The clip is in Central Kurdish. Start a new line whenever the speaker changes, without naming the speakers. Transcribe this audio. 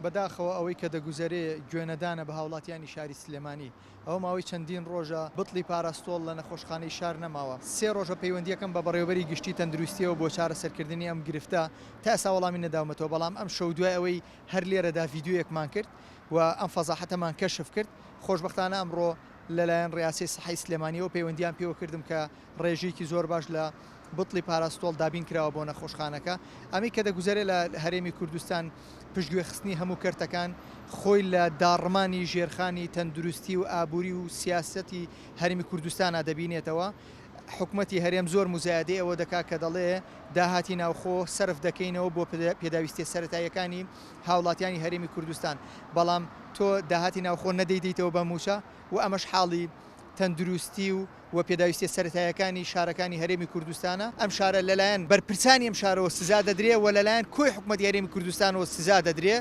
بەداخەوە ئەوەی کە دەگوزارێ گوێنەدانە بە هاوڵاتیانی شاری سلێمانی ئەو ماوەی چەندین ڕۆژە بتڵی پاراستۆڵ لە نەخۆشخانەی شار نەماوە. 3 ڕۆژە پەیوەندیەکەم بە بەڕێوەبەری گشتی تەندروستیەوە بۆ چارەسەرکردنی ئەم گرفتە تا ئێستا وەڵامی نەداومەتەوە، بەڵام ئەم شەو دوای ئەوەی هەر لێرەدا ڤیدیۆیەکمان کرد و ئەم فەزاحەتەمان کەشف کرد. خۆشبەختانە ئەمڕۆ لەلایەن ڕیاسەی سەحای سلێمانیەوە پەیوەندیان پێوە کردم کە ڕێژەیەکی زۆر باش لە بتڵی پاراستۆڵ دابین کراوە بۆ نەخۆشخانەکە. ئەمی کە دەگوزارێت لە هەرێمی کوردستان پشتگوێ خستنی هەموو کەرتەکان خۆی لە داڕمانی ژێرخانی تەندروستی و ئابووری و سیاسەتی هەرێمی کوردستانە دەبینێتەوە. حکوومەتی هەرێم زۆر مزایدەی ئەوە دەکات کە دەڵێ داهاتی ناوخۆ سرف دەکەینەوە بۆ پێداویستی سەرەتاییەکانی هاوڵاتیانی هەرێمی کوردستان، بەڵام تۆ داهاتی ناوخۆ نەدەیدەیتەوە بە موچە و ئەمەش حاڵی تەندروستی و پێداویستی سەرەتاییەکانی شارەکانی هەرێمی کوردستانە. ئەم شارە لەلایەن بەرپرسانی ئەم شارەوە سزا دەدرێ و لەلایەن کۆی حکوومەتی هەرێمی کوردستانەوە سزا دەدرێ.